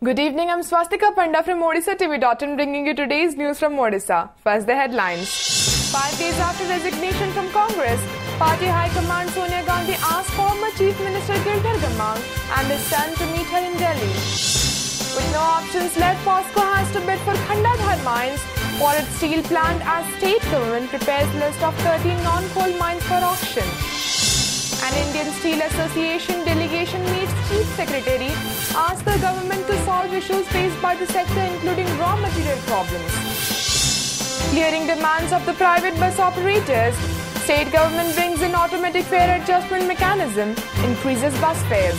Good evening, I'm Swastika Panda from Odisha TV.in bringing you today's news from Odisha. First the headlines. 5 days after resignation from Congress, Party High Command Sonia Gandhi asked former Chief Minister Giridhar Gamang and his son to meet her in Delhi. With no options left, POSCO has to bid for Khandadhar mines for its steel plant as state government prepares list of 13 non-coal mines for auction. An Indian Steel Association delegation meets Chief Secretary, asks the government to solve issues faced by the sector including raw material problems. Clearing demands of the private bus operators, state government brings in automatic fare adjustment mechanism, increases bus fares.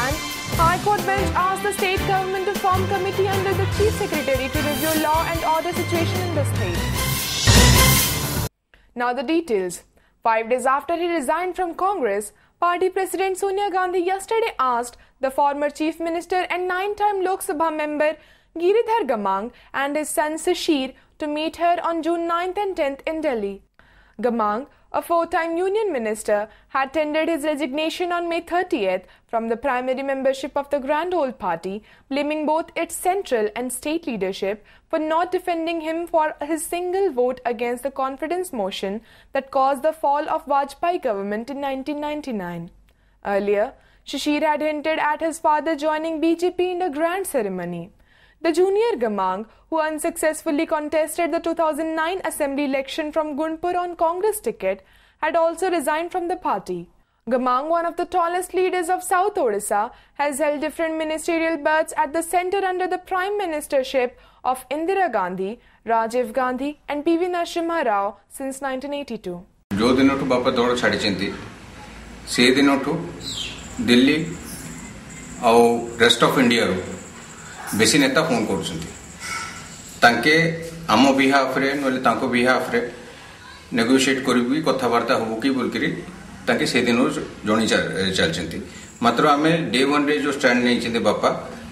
And High Court bench asked the state government to form committee under the Chief Secretary to review law and order situation in the state. Now the details. 5 days after he resigned from Congress, Party President Sonia Gandhi yesterday asked the former Chief Minister and 9-time Lok Sabha member Giridhar Gamang and his son Shishir to meet her on June 9th and 10th in Delhi. Gamang, a 4-time Union Minister, had tendered his resignation on May 30th from the primary membership of the Grand Old Party, blaming both its central and state leadership for not defending him for his single vote against the confidence motion that caused the fall of Vajpayee government in 1999. Earlier, Shishir had hinted at his father joining BJP in a grand ceremony. The junior Gamang, who unsuccessfully contested the 2009 assembly election from Gunpur on Congress ticket, had also resigned from the party. Gamang, one of the tallest leaders of South Odisha, has held different ministerial berths at the centre under the prime ministership of Indira Gandhi, Rajiv Gandhi and PV Narasimha Rao since 1982. जो दिनों बापा दौड़ छाड़ी चिंती से दिनों दिल्ली और rest of India रो बेसी नेता फोन करके आम बिहाफ बिहाफ नेगोशिएट करी कथबार्ता हो कि बोलकर से दिन जन चलती मात्र आम डे 1 रे जो स्टैंड नहीं बापा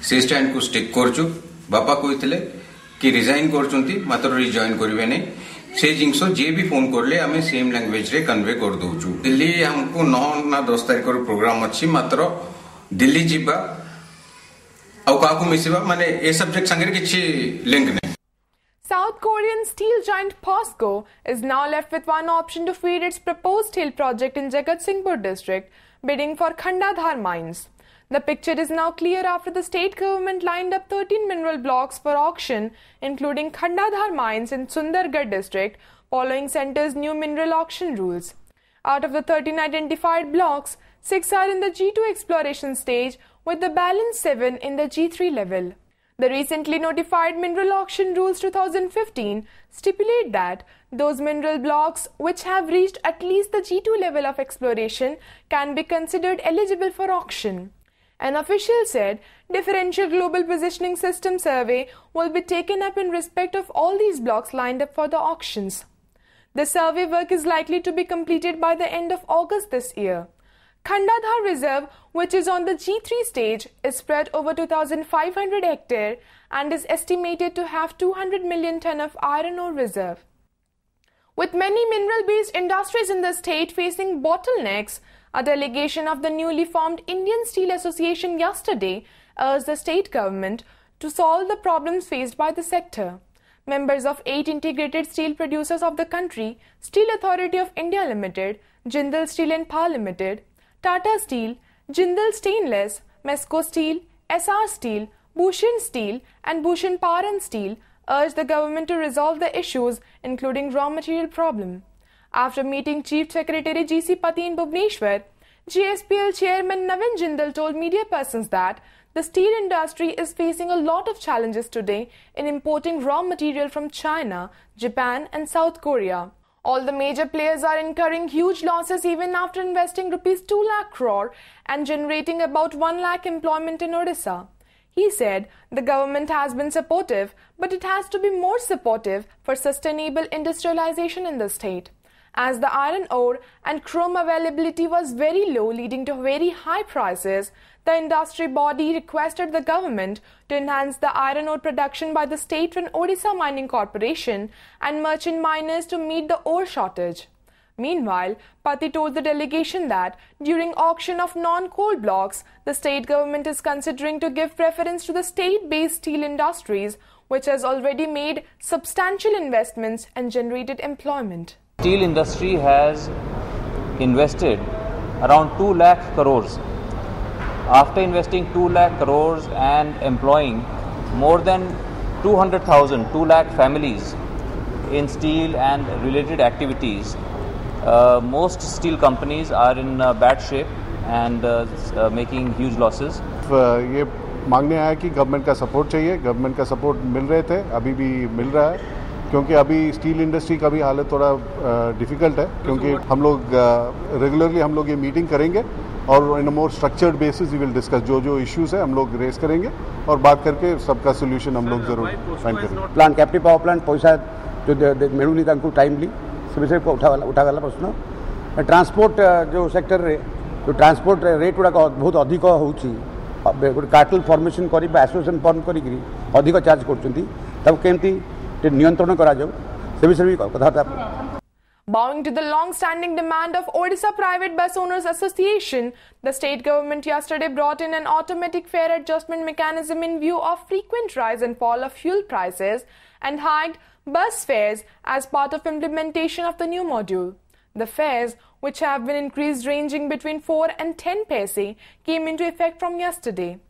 से स्टैंड को स्टिक करचु बापा कहते कि रिजाइन कर मात्र रिजॉइन करेंगे नहीं से जिनस जी भी फोन करले आम सेम लैंग्वेज रे कन्वे कर दौचु दिल्ली हमको 9 ना 10 तारीख प्रोग्राम अच्छी मात्र दिल्ली जीवा South Korean steel giant POSCO is now left with one option to feed its proposed steel project in Jagatsinghpur district, bidding for Khandadhar mines. The picture is now clear after the state government lined up 13 mineral blocks for auction, including Khandadhar mines in Sundargarh district, following centre's new mineral auction rules. Out of the 13 identified blocks, 6 are in the G2 exploration stage, with the balance 7 in the G3 level. The recently notified Mineral Auction Rules 2015 stipulate that those mineral blocks which have reached at least the G2 level of exploration can be considered eligible for auction. An official said differential global positioning system survey will be taken up in respect of all these blocks lined up for the auctions. The survey work is likely to be completed by the end of August this year. Khandadhar Reserve, which is on the G3 stage, is spread over 2,500 hectares and is estimated to have 200 million ton of iron ore reserve. With many mineral-based industries in the state facing bottlenecks, a delegation of the newly formed Indian Steel Association yesterday urged the state government to solve the problems faced by the sector. Members of 8 integrated steel producers of the country, Steel Authority of India Limited, Jindal Steel and Power Limited, Tata Steel, Jindal Stainless, Mesco Steel, SR Steel, Bhushan Steel and Bhushan Power and Steel urged the government to resolve the issues including raw material problem. After meeting Chief Secretary G.C. Pati in Bhubaneswar, GSPL Chairman Navin Jindal told media persons that the steel industry is facing a lot of challenges today in importing raw material from China, Japan and South Korea. All the major players are incurring huge losses even after investing rupees 2 lakh crore and generating about 1 lakh employment in Odisha. He said the government has been supportive, but it has to be more supportive for sustainable industrialization in the state. As the iron ore and chrome availability was very low, leading to very high prices, the industry body requested the government to enhance the iron ore production by the state-run Odisha Mining Corporation and merchant miners to meet the ore shortage. Meanwhile, Pati told the delegation that during auction of non-coal blocks, the state government is considering to give preference to the state-based steel industries, which has already made substantial investments and generated employment. Steel industry has invested around 2 lakh crores. After investing 2 lakh crores and employing more than 200,000, 2 lakh families in steel and related activities, most steel companies are in bad shape and making huge losses. ये मांगने आया कि government का support चाहिए, government का support मिल रहे थे, अभी भी मिल रहा है, क्योंकि अभी स्टील इंडस्ट्री का भी हालत थोड़ा डिफ़िकल्ट है, क्योंकि हम लोग रेगुलरली हम लोग ये मीटिंग करेंगे और in a more structured basis we will discuss जो इश्यूज है हम लोग रेस करेंगे और बात करके सबका सोल्यूशन हम लोग जरूर फाइंड करेंगे. प्लांट कैप्टिव पावर प्लांट पैसा जो मिलूनी टाइमली से विषय को उठागला प्रश्न. ट्रांसपोर्ट जो सेक्टर रे जो ट्रांसपोर्ट रेट गुड़ाक बहुत अधिक होची, गोटे कार्टेल फॉर्मेशन करी एसोसिएशन फॉर्म करी अधिक चार्ज करते नियंत्रण करा जाऊ से विषय भी कथबार्ता. Bowing to the long-standing demand of Odisha Private Bus Owners Association, the state government yesterday brought in an automatic fare adjustment mechanism in view of frequent rise and fall of fuel prices and hiked bus fares as part of implementation of the new module. The fares, which have been increased ranging between 4 and 10 paise, came into effect from yesterday.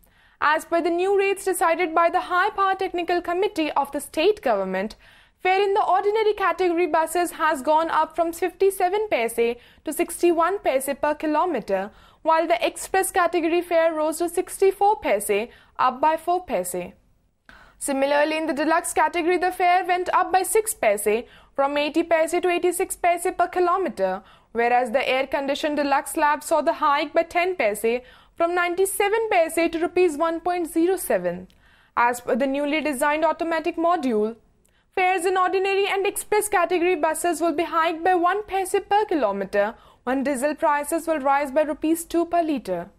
As per the new rates decided by the High Power Technical Committee of the state government, fare in the ordinary category buses has gone up from 57 paise to 61 paise per kilometre, while the express category fare rose to 64 paise, up by 4 paise. Similarly, in the deluxe category, the fare went up by 6 paise, from 80 paise to 86 paise per kilometre, whereas the air-conditioned deluxe slab saw the hike by 10 paise, from 97 paise to Rs 1.07. As per the newly designed automatic module, fares in ordinary and express category buses will be hiked by 1 paise per kilometre, when diesel prices will rise by Rs 2 per litre.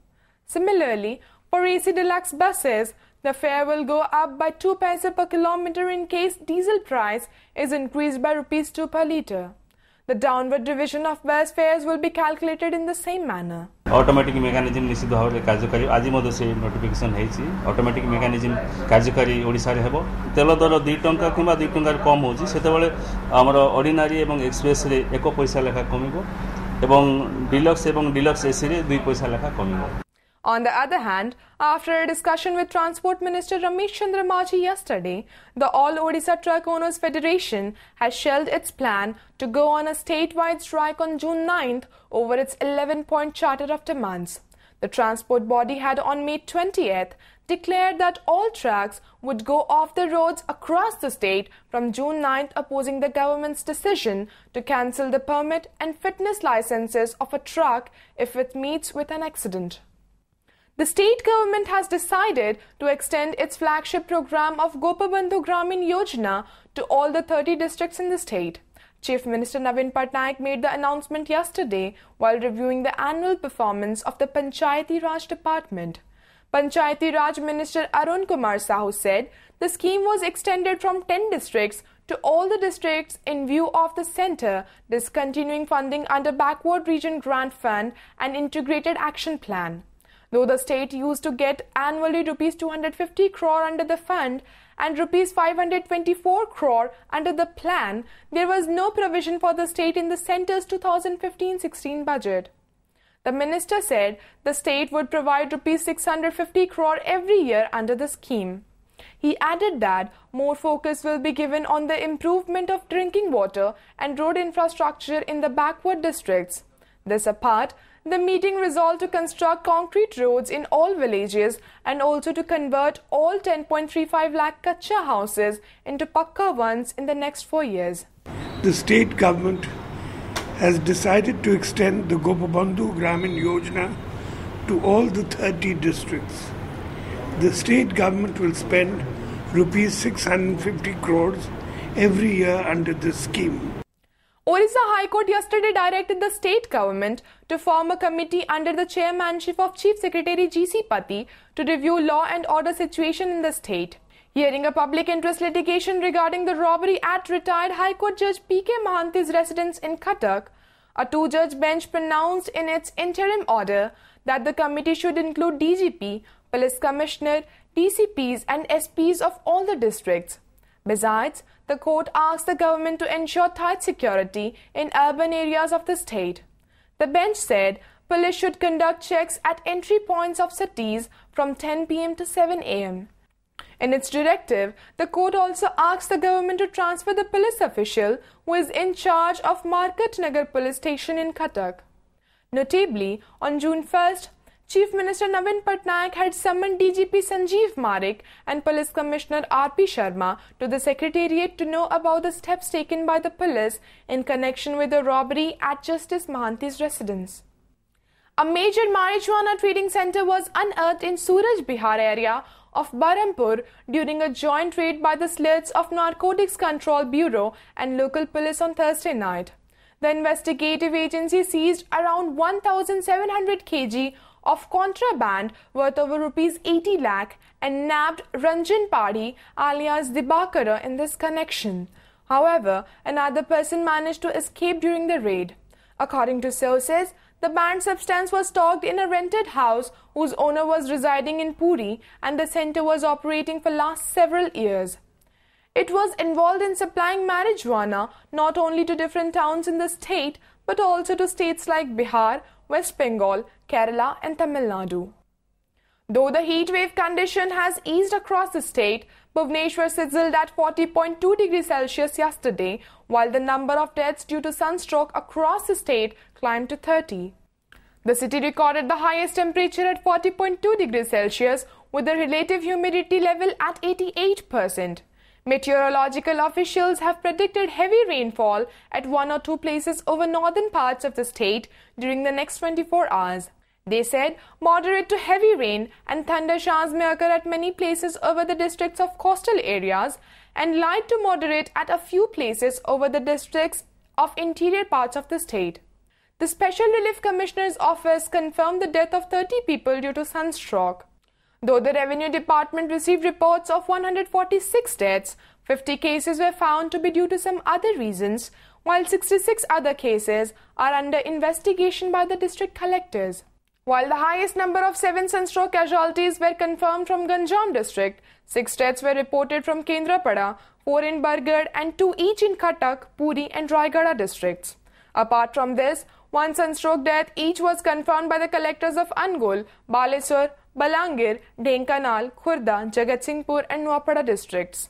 Similarly, for AC deluxe buses, the fare will go up by 2 paise per kilometre in case diesel price is increased by Rs 2 per litre. The downward revision of bus fares will be calculated in the same manner. Automatic mechanism निश्चित भाव में कार्यकारी आज मध्य से notification है. Automatic mechanism कार्यकारी ओडिशा रे हेबो. तेल दर 2 टंका किंबा 2 टंका कम होजी सेते बेले हमर ऑर्डिनरी एवं एक्सप्रेस रे 1 पैसा लेखा कमिबो एवं डिलक्स एसी रे 2 पैसा लेखा कमिबो. On the other hand, after a discussion with Transport Minister Ramesh Chandra Maji yesterday, the All Odisha Truck Owners Federation has shelved its plan to go on a statewide strike on June 9th over its 11-point charter of demands. The transport body had on May 20th declared that all trucks would go off the roads across the state from June 9th, opposing the government's decision to cancel the permit and fitness licenses of a truck if it meets with an accident. The state government has decided to extend its flagship program of Gopabandhu Gramin Yojana to all the 30 districts in the state. Chief Minister Navin Patnaik made the announcement yesterday while reviewing the annual performance of the Panchayati Raj Department. Panchayati Raj Minister Arun Kumar Sahu said the scheme was extended from 10 districts to all the districts in view of the centre discontinuing funding under Backward Region Grant Fund and Integrated Action Plan. Though the state used to get annually Rs 250 crore under the fund and Rs 524 crore under the plan, there was no provision for the state in the centre's 2015-16 budget. The minister said the state would provide Rs 650 crore every year under the scheme. He added that more focus will be given on the improvement of drinking water and road infrastructure in the backward districts. This apart, the meeting resolved to construct concrete roads in all villages and also to convert all 10.35 lakh kacha houses into pakka ones in the next 4 years. The state government has decided to extend the Gopabandhu Gramin Yojana to all the 30 districts. The state government will spend Rs 650 crores every year under this scheme. Odisha High Court yesterday directed the state government to form a committee under the chairmanship of Chief Secretary G.C. Pati to review law and order situation in the state. Hearing a public interest litigation regarding the robbery at retired High Court Judge P.K. Mahanti's residence in Cuttack, A 2-judge bench pronounced in its interim order that the committee should include DGP, Police Commissioner, DCPs and SPs of all the districts. Besides, the court asked the government to ensure tight security in urban areas of the state. The bench said police should conduct checks at entry points of cities from 10 p.m. to 7 a.m. In its directive, the court also asked the government to transfer the police official who is in charge of Market Nagar police station in Cuttack. Notably, on June 1st, Chief Minister Navin Patnaik had summoned DGP Sanjeev Marik and Police Commissioner R.P. Sharma to the Secretariat to know about the steps taken by the police in connection with the robbery at Justice Mahanti's residence. A major marijuana trading center was unearthed in Suraj, Bihar area of Barampur during a joint raid by the slits of Narcotics Control Bureau and local police on Thursday night. The investigative agency seized around 1,700 kg of contraband worth over rupees 80 lakh and nabbed Ranjan Padhi alias Dibakara in this connection. However, another person managed to escape during the raid. According to sources, the banned substance was stocked in a rented house whose owner was residing in Puri and the center was operating for last several years. It was involved in supplying marijuana not only to different towns in the state but also to states like Bihar, West Bengal, Kerala and Tamil Nadu. Though the heat wave condition has eased across the state, Bhubaneswar sizzled at 40.2 degrees Celsius yesterday, while the number of deaths due to sunstroke across the state climbed to 30. The city recorded the highest temperature at 40.2 degrees Celsius with the relative humidity level at 88%. Meteorological officials have predicted heavy rainfall at 1 or 2 places over northern parts of the state during the next 24 hours. They said moderate to heavy rain and thunder showers may occur at many places over the districts of coastal areas and light to moderate at a few places over the districts of interior parts of the state. The Special Relief Commissioner's office confirmed the death of 30 people due to sunstroke. Though the Revenue Department received reports of 146 deaths, 50 cases were found to be due to some other reasons, while 66 other cases are under investigation by the district collectors. While the highest number of 7 sunstroke casualties were confirmed from Ganjam district, 6 deaths were reported from Kendrapada, 4 in Bargarh and 2 each in Cuttack, Puri and Raigada districts. Apart from this, 1 sunstroke death each was confirmed by the collectors of Angul, Baleswar, Balangir, Dhenkanal, Khurda, Jagatsinghpur and Nuapada districts.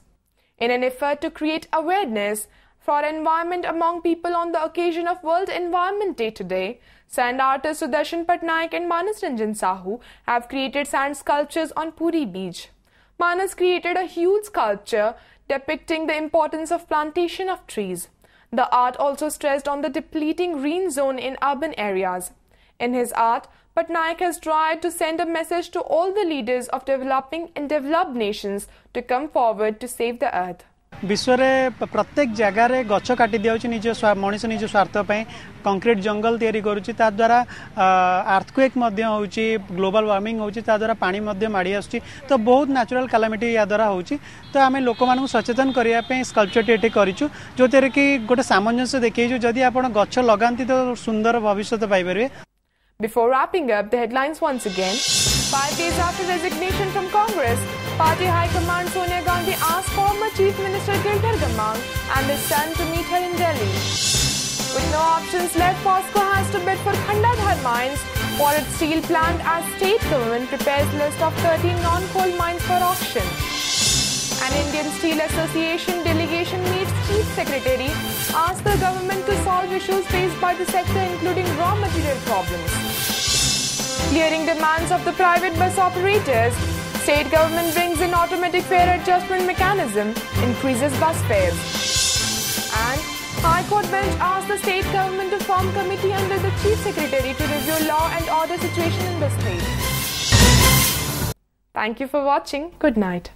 In an effort to create awareness for environment among people on the occasion of World Environment Day today, sand artists Sudarshan Patnaik and Manas Ranjan Sahu have created sand sculptures on Puri beach. Manas created a huge sculpture depicting the importance of plantation of trees. The art also stressed on the depleting green zone in urban areas. In his art, Patnaik has tried to send a message to all the leaders of developing and developed nations to come forward to save the earth. विश्व रे प्रत्येक जगार गछ काटी दिया निज मनीष निज स्वार्थ कंक्रीट जंगल तैयारी करुच्ची ता द्वारा अर्थक्वेक ग्लोबल वार्मिंग होची ता द्वारा पानी माड़ी आसुची तो बहुत नेचुरल कैलामिटी या द्वारा होची तो आम लोक मानू सचेतन करने स्कल्पचर ये करूँ जो कि गोटे सामंजस्य देखिए जदि आप गछ लगाती तो सुंदर भविष्य Piper. Before wrapping up, the headlines once again. 5 days after resignation from Congress, Party High Command Sonia Gandhi asked former Chief Minister Girdhar Gamang and his son to meet her in Delhi. With no options left, POSCO has to bid for Khandadhar mines for its steel plant as state government prepares list of 13 non-coal mines for auction. An Indian Steel Association delegation meets Chief Secretary, asks the government to solve issues faced by the sector including raw material problems. Clearing demands of the private bus operators, state government brings in automatic fare adjustment mechanism, increases bus fares. And High Court bench asked the state government to form committee under the Chief Secretary to review law and order situation in the state. Thank you for watching. Good night.